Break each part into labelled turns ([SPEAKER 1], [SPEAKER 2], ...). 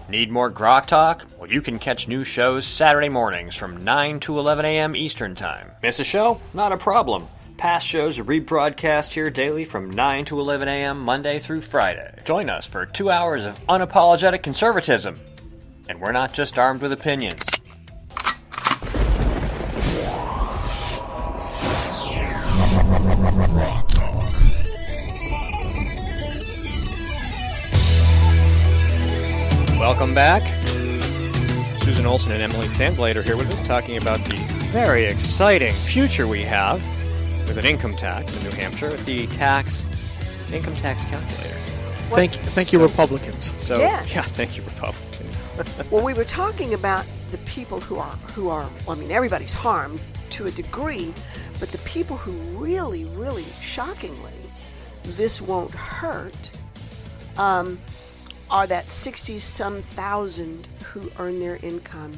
[SPEAKER 1] Need more Grok Talk? Well, you can catch new shows Saturday mornings from 9 to 11 a.m. Eastern Time. Miss a show? Not a problem. Past shows are rebroadcast here daily from 9 to 11 a.m. Monday through Friday. Join us for 2 hours of unapologetic conservatism. And we're not just armed with opinions. Welcome back. Susan Olsen and Emily Sandblade are here with us talking about the very exciting future we have with an income tax in New Hampshire, the income tax calculator.
[SPEAKER 2] Thank you, Republicans.
[SPEAKER 3] So, yes.
[SPEAKER 1] Yeah, thank you, Republicans.
[SPEAKER 3] Well, we were talking about the people who are, everybody's harmed to a degree, but the people who really, really shockingly, this won't hurt, are that 60-some thousand who earn their income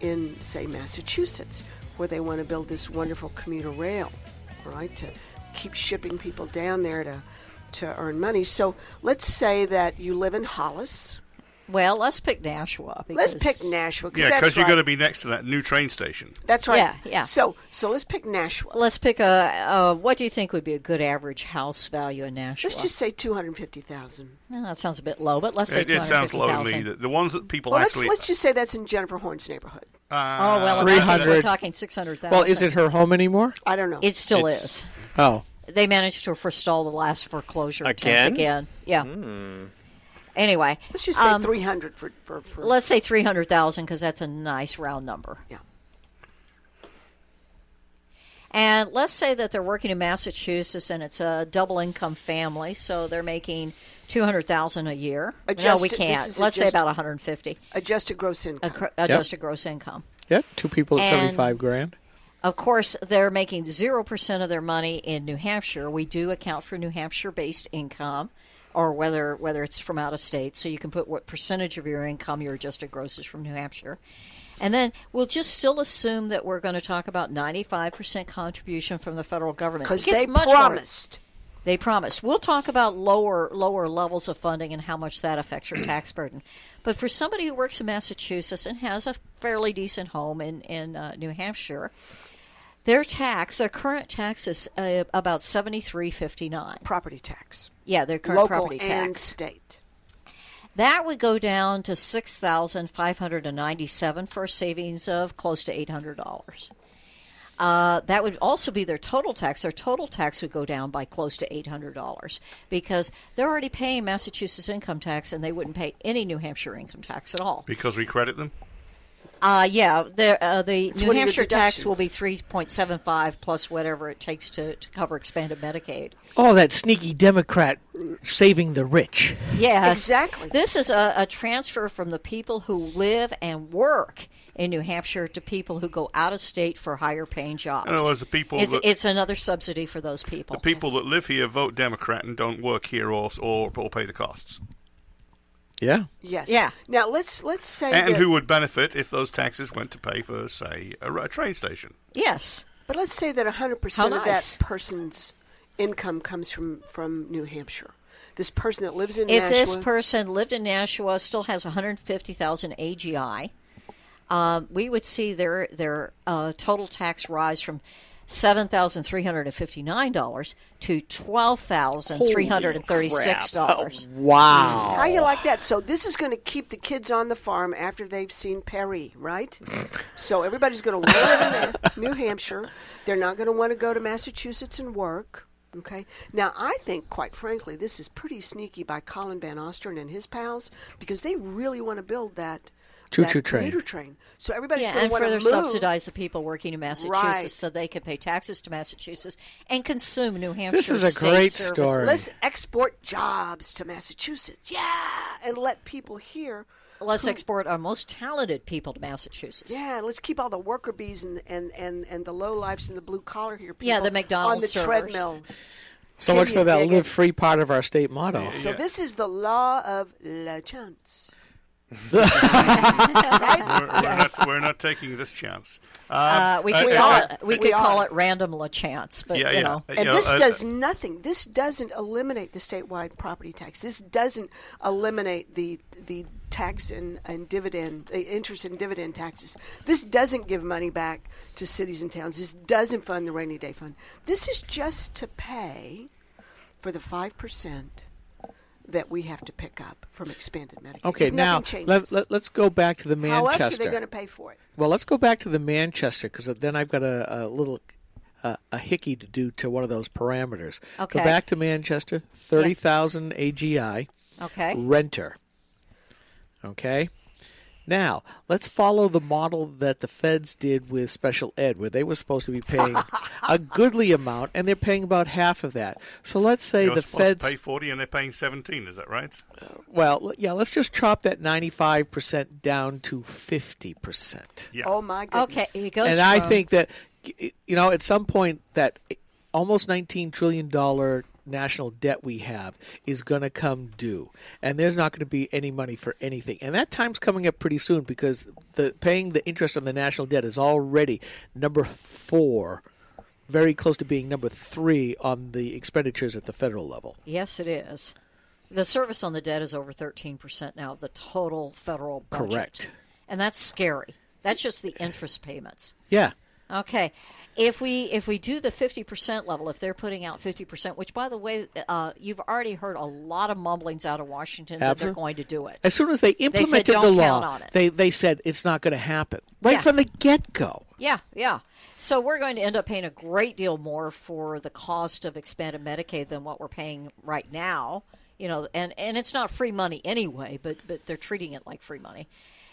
[SPEAKER 3] in, say, Massachusetts, where they want to build this wonderful commuter rail, right, to keep shipping people down there to earn money. So let's say that you live in Hollis.
[SPEAKER 4] Well, let's pick Nashua.
[SPEAKER 3] Let's pick Nashua.
[SPEAKER 5] Because you're going to be next to that new train station.
[SPEAKER 3] That's right.
[SPEAKER 4] Yeah.
[SPEAKER 3] So let's pick Nashua.
[SPEAKER 4] Let's pick what do you think would be a good average house value in Nashua?
[SPEAKER 3] Let's just say $250,000.
[SPEAKER 4] Well, that sounds a bit low, but let's say $250,000.
[SPEAKER 5] It sounds low to me. The ones that people actually...
[SPEAKER 3] Let's just say that's in Jennifer Horn's neighborhood.
[SPEAKER 4] Well, we're talking $600,000.
[SPEAKER 2] Well, is it her home anymore?
[SPEAKER 3] I don't know.
[SPEAKER 4] It still is.
[SPEAKER 2] Oh.
[SPEAKER 4] They managed to forestall the last foreclosure attempt again. Yeah. Anyway,
[SPEAKER 3] let's just say 300 for.
[SPEAKER 4] Let's say 300,000 because that's a nice round number.
[SPEAKER 3] Yeah.
[SPEAKER 4] And let's say that they're working in Massachusetts and it's a double income family, so they're making $200,000 a year. No, we can't. Let's say about 150.
[SPEAKER 3] Adjusted gross income.
[SPEAKER 4] Adjusted gross income.
[SPEAKER 2] Yep, two people at $75,000.
[SPEAKER 4] Of course, they're making 0% of their money in New Hampshire. We do account for New Hampshire-based income, or whether it's from out of state. So you can put what percentage of your income your adjusted gross is from New Hampshire. And then we'll just still assume that we're going to talk about 95% contribution from the federal government.
[SPEAKER 3] Because they promised.
[SPEAKER 4] They promised. We'll talk about lower levels of funding and how much that affects your tax burden. But for somebody who works in Massachusetts and has a fairly decent home in New Hampshire, their current tax is about $73.59.
[SPEAKER 3] Property tax.
[SPEAKER 4] Yeah, their current property tax.
[SPEAKER 3] Local and state.
[SPEAKER 4] That would go down to $6,597 for a savings of close to $800. That would also be their total tax. Their total tax would go down by close to $800 because they're already paying Massachusetts income tax and they wouldn't pay any New Hampshire income tax at all.
[SPEAKER 5] Because we credit them?
[SPEAKER 4] Yeah, the New Hampshire tax will be 3.75 plus whatever it takes to cover expanded Medicaid.
[SPEAKER 2] Oh, that sneaky Democrat saving the rich.
[SPEAKER 4] Yes.
[SPEAKER 3] Exactly.
[SPEAKER 4] This is a transfer from the people who live and work in New Hampshire to people who go out of state for higher paying jobs.
[SPEAKER 5] In other words, the people
[SPEAKER 4] it's another subsidy for those people.
[SPEAKER 5] The people that live here vote Democrat and don't work here or pay the costs.
[SPEAKER 2] Yeah.
[SPEAKER 3] Yes.
[SPEAKER 4] Yeah.
[SPEAKER 3] Now let's say
[SPEAKER 5] and who would benefit if those taxes went to pay for, say, a train station?
[SPEAKER 4] Yes.
[SPEAKER 3] But let's say that 100% of that person's income comes from New Hampshire. This person that lives in Nashua.
[SPEAKER 4] If this person lived in Nashua, still has 150,000 AGI, we would see their total tax rise from $7,359 to $12,336.
[SPEAKER 2] Wow.
[SPEAKER 3] How you like that? So this is going to keep the kids on the farm after they've seen Perry, right? So everybody's going to want to live in New Hampshire. They're not going to want to go to Massachusetts and work. Okay. Now, I think, quite frankly, this is pretty sneaky by Colin Van Osteren and his pals because they really want to build that commuter train. So everybody's going to want to move.
[SPEAKER 4] And further subsidize the people working in Massachusetts so they can pay taxes to Massachusetts and consume New Hampshire.
[SPEAKER 2] This is a great story.
[SPEAKER 3] Let's export jobs to Massachusetts. Yeah. And let people here.
[SPEAKER 4] Let's export our most talented people to Massachusetts.
[SPEAKER 3] Yeah, let's keep all the worker bees and the lowlifes and the blue collar here people
[SPEAKER 4] the McDonald's
[SPEAKER 3] on the
[SPEAKER 4] servers.
[SPEAKER 3] treadmill.
[SPEAKER 2] So much for that live free part of our state motto.
[SPEAKER 3] Yeah. So this is the law of la chance.
[SPEAKER 5] We're not taking this chance.
[SPEAKER 4] We could call it random la chance, but you know.
[SPEAKER 3] And this does nothing. This doesn't eliminate the statewide property tax. This doesn't eliminate the tax and dividend, interest and dividend taxes. This doesn't give money back to cities and towns. This doesn't fund the rainy day fund. This is just to pay for the 5% that we have to pick up from expanded Medicaid.
[SPEAKER 2] Okay,
[SPEAKER 3] If
[SPEAKER 2] now
[SPEAKER 3] nothing changes.
[SPEAKER 2] let's go back to the
[SPEAKER 3] How
[SPEAKER 2] Manchester.
[SPEAKER 3] else are they going to pay for it?
[SPEAKER 2] Well, let's go back to the Manchester, because then I've got a little a hickey to do to one of those parameters.
[SPEAKER 4] Okay.
[SPEAKER 2] Go back to Manchester, 30,000 AGI,
[SPEAKER 4] Okay.
[SPEAKER 2] renter. Okay? Now, let's follow the model that the feds did with special ed, where they were supposed to be paying a goodly amount, and they're paying about half of that. So let's say
[SPEAKER 5] You're
[SPEAKER 2] the
[SPEAKER 5] supposed
[SPEAKER 2] feds
[SPEAKER 5] to pay 40 and they're paying 17. Is that right?
[SPEAKER 2] Well, yeah, let's just chop that 95% down to 50%.
[SPEAKER 5] Yeah.
[SPEAKER 3] Oh, my goodness.
[SPEAKER 4] Okay. It goes
[SPEAKER 2] And I
[SPEAKER 4] from-
[SPEAKER 2] think that, at some point, that almost $19 trillion national debt we have is going to come due. And there's not going to be any money for anything. And that time's coming up pretty soon, because paying the interest on the national debt is already number 4, very close to being number 3 on the expenditures at the federal level.
[SPEAKER 4] Yes, it is. The service on the debt is over 13% now of the total federal budget.
[SPEAKER 2] Correct.
[SPEAKER 4] And that's scary. That's just the interest payments.
[SPEAKER 2] Yeah.
[SPEAKER 4] Okay. If we do the 50% level, if they're putting out 50%, which, by the way, you've already heard a lot of mumblings out of Washington that they're
[SPEAKER 2] Absolutely.
[SPEAKER 4] going to do it.
[SPEAKER 2] As soon as they implemented
[SPEAKER 4] don't
[SPEAKER 2] the
[SPEAKER 4] count
[SPEAKER 2] law,
[SPEAKER 4] on it.
[SPEAKER 2] they said it's not going to happen. Right
[SPEAKER 4] Yeah.
[SPEAKER 2] from the get-go.
[SPEAKER 4] Yeah, yeah. So we're going to end up paying a great deal more for the cost of expanded Medicaid than what we're paying right now. And it's not free money anyway, but they're treating it like free money.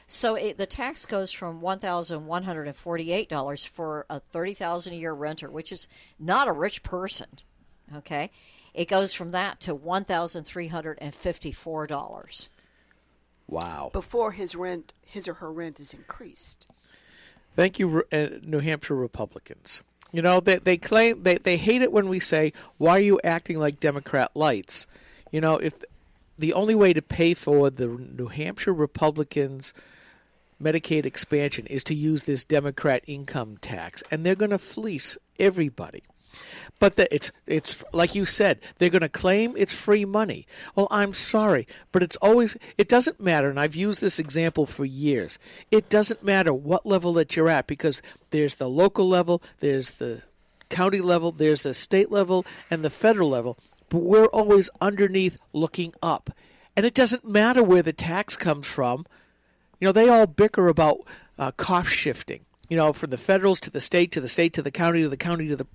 [SPEAKER 4] So the tax goes from $1,148 for a $30,000 a year renter, which is not a rich person. Okay, it goes from that to $1,354.
[SPEAKER 2] Wow.
[SPEAKER 3] Before his or her rent is increased.
[SPEAKER 2] Thank you, New Hampshire Republicans. They claim they hate it when we say, "Why are you acting like Democrat lights?" If the only way to pay for the New Hampshire Republicans' Medicaid expansion is to use this Democrat income tax, and they're going to fleece everybody. But it's like you said, they're going to claim it's free money. Well, I'm sorry, but it doesn't matter, and I've used this example for years. It doesn't matter what level that you're at, because there's the local level, there's the county level, there's the state level, and the federal level, but we're always underneath looking up. And it doesn't matter where the tax comes from. They all bicker about cost shifting, from the federals to the state, to the state, to the county, to the county, to the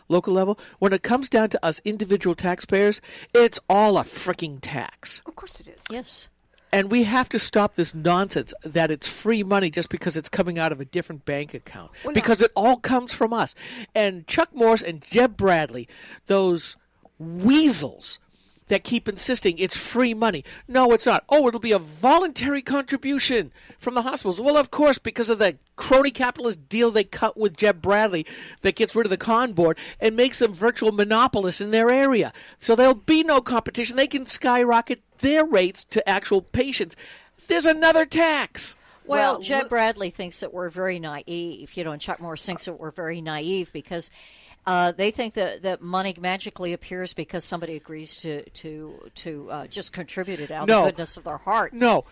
[SPEAKER 2] local level. When it comes down to us individual taxpayers, it's all a freaking tax.
[SPEAKER 3] Of course it is.
[SPEAKER 4] Yes.
[SPEAKER 2] And we have to stop this nonsense that it's free money just because it's coming out of a different bank account.
[SPEAKER 3] Well,
[SPEAKER 2] because it all comes from us. And Chuck Morse and Jeb Bradley, those weasels that keep insisting it's free money. No, it's not. Oh, it'll be a voluntary contribution from the hospitals. Well, of course, because of the crony capitalist deal they cut with Jeb Bradley that gets rid of the con board and makes them virtual monopolists in their area. So there'll be no competition. They can skyrocket their rates to actual patients. There's another tax.
[SPEAKER 4] Well, Jeb Bradley thinks that we're very naive, and Chuck Morris thinks that we're very naive because they think that money magically appears because somebody agrees to just contribute it out of the goodness of their hearts.
[SPEAKER 2] No.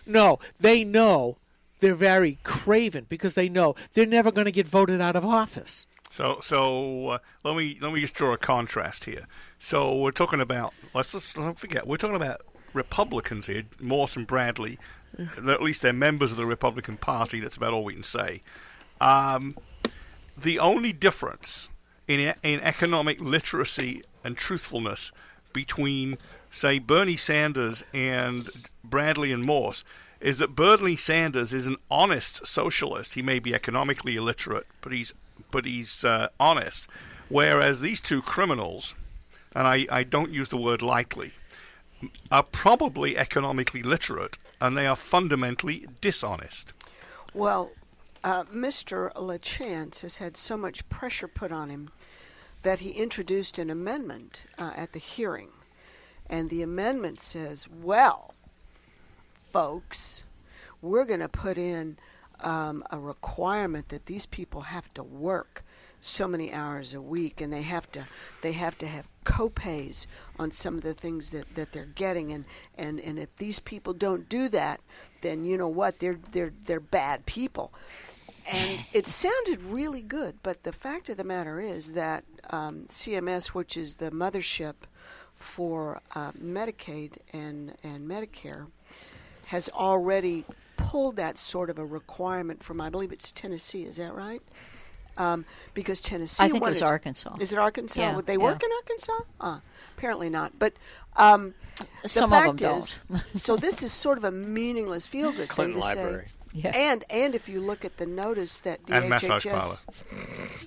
[SPEAKER 2] They know they're very craven because they know they're never going to get voted out of office.
[SPEAKER 5] So let me just draw a contrast here. So we're talking about don't forget we're talking about Republicans here, Morse and Bradley. At least they're members of the Republican Party. That's about all we can say. The only difference in economic literacy and truthfulness between, say, Bernie Sanders and Bradley and Morse is that Bernie Sanders is an honest socialist. He may be economically illiterate, but he's honest. Whereas these two criminals, and I don't use the word likely, are probably economically literate, and they are fundamentally dishonest.
[SPEAKER 3] Well, Mr. LaChance has had so much pressure put on him that he introduced an amendment at the hearing. And the amendment says, well, folks, we're going to put in a requirement that these people have to work so many hours a week, and they have to have co-pays on some of the things that they're getting, and if these people don't do that, then you know what, they're bad people. And it sounded really good, but the fact of the matter is that CMS, which is the mothership for Medicaid and Medicare, has already pulled that sort of a requirement from, I believe it's Tennessee. Is that right? Because Tennessee,
[SPEAKER 4] I think it was Arkansas.
[SPEAKER 3] Is it Arkansas?
[SPEAKER 4] Yeah,
[SPEAKER 3] Would they work in Arkansas? Apparently not. But
[SPEAKER 4] some
[SPEAKER 3] the
[SPEAKER 4] of them
[SPEAKER 3] fact
[SPEAKER 4] don't.
[SPEAKER 3] is, so this is sort of a meaningless feel-good thing
[SPEAKER 1] Clinton
[SPEAKER 3] to
[SPEAKER 1] Library.
[SPEAKER 3] say.
[SPEAKER 4] Yeah.
[SPEAKER 3] And if you look at the notice that
[SPEAKER 5] And massage parlor.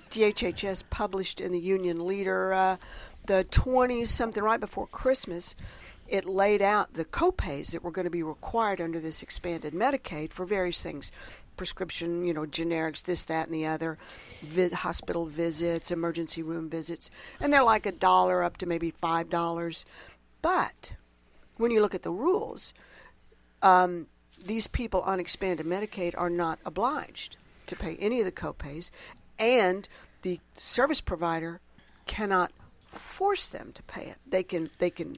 [SPEAKER 3] DHHS published in the Union Leader, the 20-something, right before Christmas, it laid out the copays that were going to be required under this expanded Medicaid for various things. Prescription, generics, this, that, and the other, hospital visits, emergency room visits. And they're like $1 up to maybe $5. But when you look at the rules, these people on expanded Medicaid are not obliged to pay any of the copays, and the service provider cannot force them to pay it. They can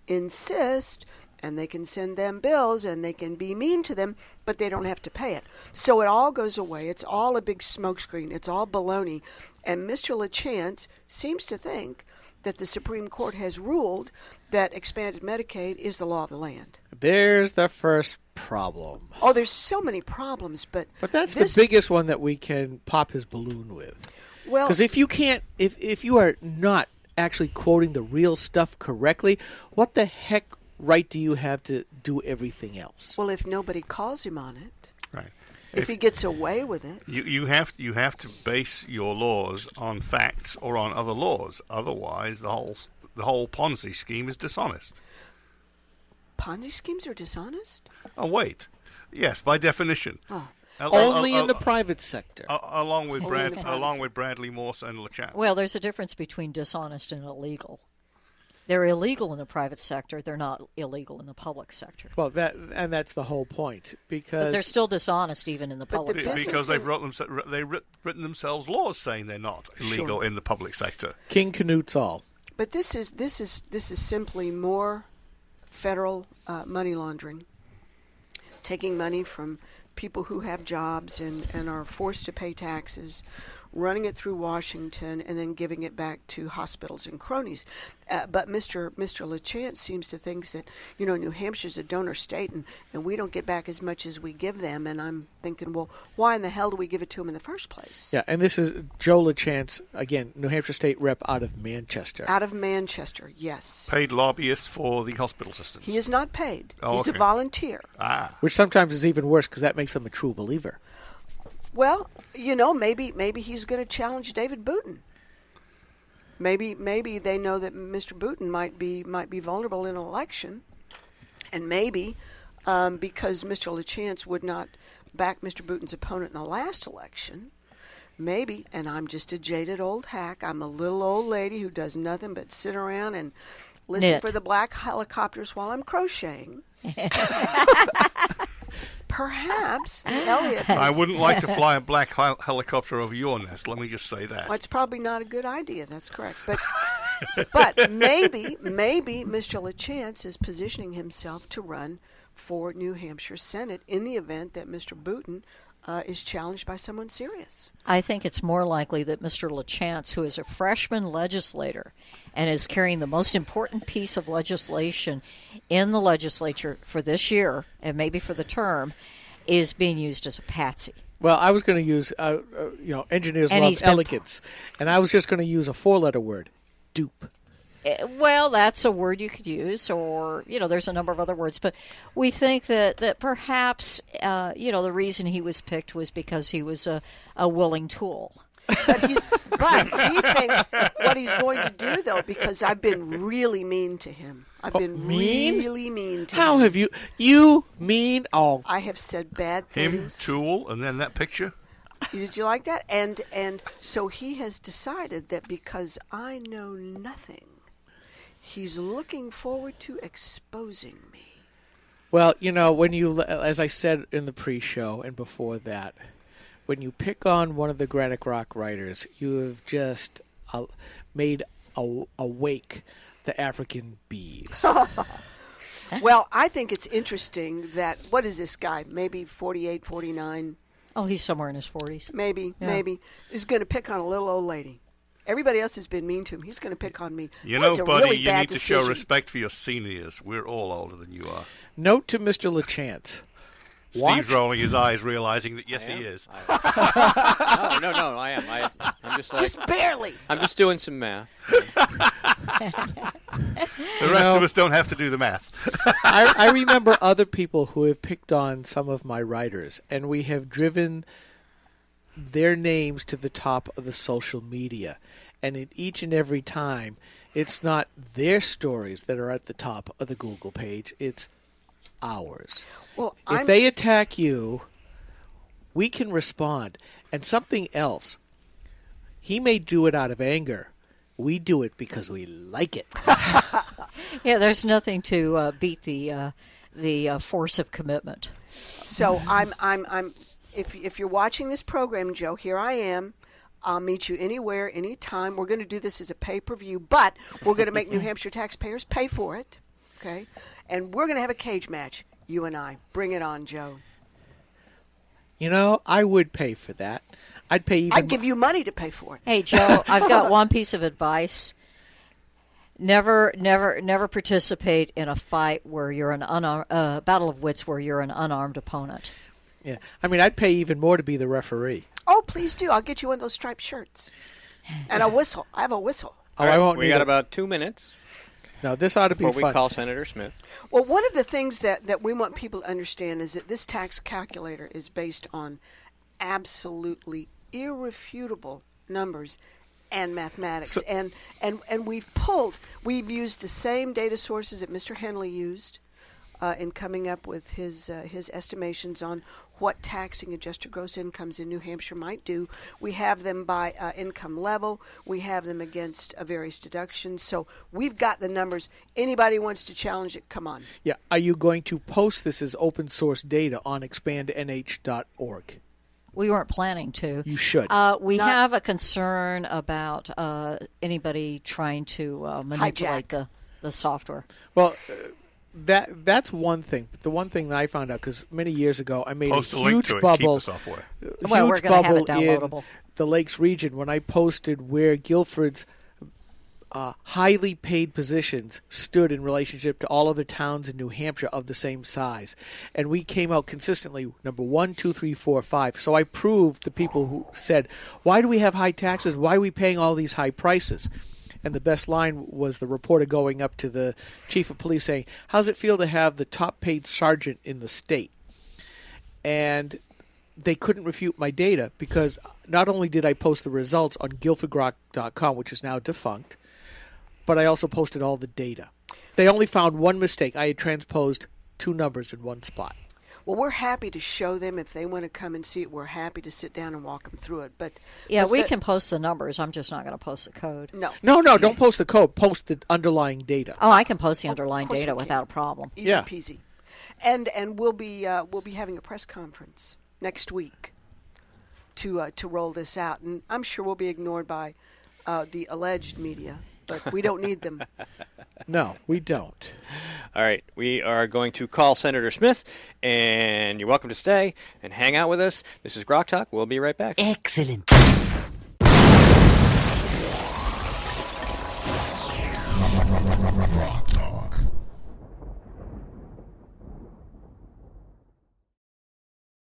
[SPEAKER 3] insist, and they can send them bills, and they can be mean to them, but they don't have to pay it. So it all goes away. It's all a big smokescreen. It's all baloney. And Mr. LaChance seems to think that the Supreme Court has ruled that expanded Medicaid is the law of the land.
[SPEAKER 2] There's the first problem.
[SPEAKER 3] Oh, there's so many problems, but
[SPEAKER 2] that's the biggest one that we can pop his balloon with.
[SPEAKER 3] Well,
[SPEAKER 2] because if you are not actually quoting the real stuff correctly, what the heck right do you have to do everything else?
[SPEAKER 3] Well, if nobody calls him on it,
[SPEAKER 5] Right.
[SPEAKER 3] If he gets away with it,
[SPEAKER 5] You have to base your laws on facts or on other laws. Otherwise, the whole Ponzi scheme is dishonest.
[SPEAKER 3] Ponzi schemes are dishonest?
[SPEAKER 5] Oh wait, yes, by definition.
[SPEAKER 3] Oh.
[SPEAKER 2] Only in the private sector.
[SPEAKER 5] Along with
[SPEAKER 3] sector.
[SPEAKER 5] Bradley Morse and LaChance.
[SPEAKER 4] Well, there's a difference between dishonest and illegal. They're illegal in the private sector. They're not illegal in the public sector.
[SPEAKER 2] Well, that's the whole point, because
[SPEAKER 4] But they're still dishonest even in the public sector.
[SPEAKER 5] Because they've written themselves laws saying they're not illegal in the public sector.
[SPEAKER 2] King Canute's all.
[SPEAKER 3] But this is simply more federal money laundering, taking money from people who have jobs and are forced to pay taxes, running it through Washington, and then giving it back to hospitals and cronies. But Mr. LaChance seems to think that, New Hampshire's a donor state, and we don't get back as much as we give them. And I'm thinking, well, why in the hell do we give it to them in the first place?
[SPEAKER 2] Yeah, and this is Joe LaChance, again, New Hampshire State Rep out of Manchester.
[SPEAKER 3] Out of Manchester, yes.
[SPEAKER 5] Paid lobbyist for the hospital systems.
[SPEAKER 3] He is not paid.
[SPEAKER 5] Oh,
[SPEAKER 3] He's a
[SPEAKER 5] okay.
[SPEAKER 3] volunteer.
[SPEAKER 2] Which sometimes is even worse, because that makes them a true believer.
[SPEAKER 3] Well, maybe he's going to challenge David Booten. Maybe they know that Mr. Booten might be vulnerable in an election, and maybe because Mr. LaChance would not back Mr. Booten's opponent in the last election, maybe, and I'm just a jaded old hack, I'm a little old lady who does nothing but sit around and listen
[SPEAKER 4] Knit.
[SPEAKER 3] for the black helicopters while I'm crocheting. Perhaps the Elliott
[SPEAKER 5] I wouldn't like to fly a black helicopter over your nest. Let me just say that.
[SPEAKER 3] Well, it's probably not a good idea. That's correct. But maybe Mr. LaChance is positioning himself to run for New Hampshire Senate in the event that Mr. Booten is challenged by someone serious.
[SPEAKER 4] I think it's more likely that Mr. LaChance, who is a freshman legislator and is carrying the most important piece of legislation in the legislature for this year and maybe for the term, is being used as a patsy.
[SPEAKER 2] Well, I was going to use, engineers
[SPEAKER 4] And
[SPEAKER 2] love
[SPEAKER 4] he's been
[SPEAKER 2] elegance, and I was just going to use a four-letter word, dupe.
[SPEAKER 4] Well, that's a word you could use, or, there's a number of other words. But we think that perhaps, the reason he was picked was because he was a willing tool.
[SPEAKER 3] But he thinks what he's going to do, though, because I've been really mean to him. I've been really mean to him.
[SPEAKER 2] How have you mean? Oh,
[SPEAKER 3] I have said bad
[SPEAKER 5] Him,
[SPEAKER 3] things.
[SPEAKER 5] Tool, and then that picture.
[SPEAKER 3] Did you like that? And so he has decided that because I know nothing, he's looking forward to exposing me.
[SPEAKER 2] well, when as I said in the pre-show and before that, when you pick on one of the Granite Rock writers, you have just made awake the African bees.
[SPEAKER 3] Well, I think it's interesting that, what is this guy? Maybe 48, 49?
[SPEAKER 4] Oh, he's somewhere in his 40s.
[SPEAKER 3] Maybe, is going to pick on a little old lady. Everybody else has been mean to him. He's going to pick on me.
[SPEAKER 5] You
[SPEAKER 3] That's
[SPEAKER 5] know,
[SPEAKER 3] a
[SPEAKER 5] buddy,
[SPEAKER 3] really
[SPEAKER 5] you
[SPEAKER 3] bad
[SPEAKER 5] need to
[SPEAKER 3] decision.
[SPEAKER 5] show respect for your seniors. We're all older than you are.
[SPEAKER 2] Note to Mr. LaChance.
[SPEAKER 5] Steve's rolling his eyes, realizing that, yes,
[SPEAKER 1] I
[SPEAKER 5] he
[SPEAKER 1] am?
[SPEAKER 5] is.
[SPEAKER 1] No, I am. I'm just like...
[SPEAKER 3] Just barely.
[SPEAKER 1] I'm just doing some math.
[SPEAKER 5] The rest of us don't have to do the math.
[SPEAKER 2] I remember other people who have picked on some of my writers, and we have driven their names to the top of the social media. And in each and every time, it's not their stories that are at the top of the Google page, it's ours.
[SPEAKER 3] Well,
[SPEAKER 2] If they attack you, we can respond. And something else, he may do it out of anger. We do it because we like it.
[SPEAKER 4] Yeah, there's nothing to beat the force of commitment.
[SPEAKER 3] So I'm. If you're watching this program, Joe, here I am. I'll meet you anywhere, anytime. We're going to do this as a pay-per-view, but we're going to make New Hampshire taxpayers pay for it. Okay, and we're going to have a cage match. You and I. Bring it on, Joe.
[SPEAKER 2] You know, I would pay for that. I'd pay even.
[SPEAKER 3] I'd give you money to pay for it.
[SPEAKER 4] Hey, Joe, I've got one piece of advice. Never participate in a fight where you're an battle of wits where you're an unarmed opponent.
[SPEAKER 2] Yeah, I mean, I'd pay even more to be the referee.
[SPEAKER 3] Oh, please do. I'll get you one of those striped shirts. And a whistle. I have a whistle.
[SPEAKER 2] Oh, I won't.
[SPEAKER 1] We got about 2 minutes
[SPEAKER 2] No, this ought to be
[SPEAKER 1] before
[SPEAKER 2] fun.
[SPEAKER 1] we call Senator Smith.
[SPEAKER 3] Well, one of the things that we want people to understand is that this tax calculator is based on absolutely irrefutable numbers and mathematics.
[SPEAKER 2] So-
[SPEAKER 3] And we've used the same data sources that Mr. Henley used in coming up with his estimations on what taxing adjusted gross incomes in New Hampshire might do. We have them by income level. We have them against various deductions. So we've got the numbers. Anybody wants to challenge it, come on.
[SPEAKER 2] Yeah, are you going to post this as open source data on expandnh.org?
[SPEAKER 4] We weren't planning to.
[SPEAKER 2] You should.
[SPEAKER 4] We have a concern about anybody trying to manipulate the software.
[SPEAKER 2] Well, that's one thing. But the one thing that I found out, because many years ago I made
[SPEAKER 5] Post
[SPEAKER 2] a
[SPEAKER 5] a link
[SPEAKER 2] huge
[SPEAKER 5] to it.
[SPEAKER 2] bubble,
[SPEAKER 5] Keep the software.
[SPEAKER 4] Well, we're
[SPEAKER 2] huge
[SPEAKER 4] gonna have
[SPEAKER 2] bubble
[SPEAKER 4] it downloadable.
[SPEAKER 2] in the Lakes region when I posted where Guilford's highly paid positions stood in relationship to all other towns in New Hampshire of the same size. And we came out consistently number 1, 2, 3, 4, 5. So I proved the people who said, why do we have high taxes? Why are we paying all these high prices? And the best line was the reporter going up to the chief of police saying, how's it feel to have the top paid sergeant in the state? And they couldn't refute my data because not only did I post the results on guilfordgrok.com, which is now defunct, but I also posted all the data. They only found one mistake. I had transposed 2 numbers in one spot.
[SPEAKER 3] Well, we're happy to show them if they want to come and see it. We're happy to sit down and walk them through it. But
[SPEAKER 4] We can post the numbers. I'm just not going to post the code.
[SPEAKER 3] No,
[SPEAKER 2] No, don't post the code. Post the underlying data.
[SPEAKER 4] Oh, I can post the underlying
[SPEAKER 3] course
[SPEAKER 4] data
[SPEAKER 3] we can.
[SPEAKER 4] without a problem.
[SPEAKER 3] easy
[SPEAKER 2] Yeah.
[SPEAKER 3] peasy. And we'll be having a press conference next week to roll this out, and I'm sure we'll be ignored by the alleged media, but we don't need them.
[SPEAKER 2] No, we don't.
[SPEAKER 1] All right, we are going to call Senator Smith, and you're welcome to stay and hang out with us. This is Grok Talk. We'll be right back.
[SPEAKER 6] Excellent. Grok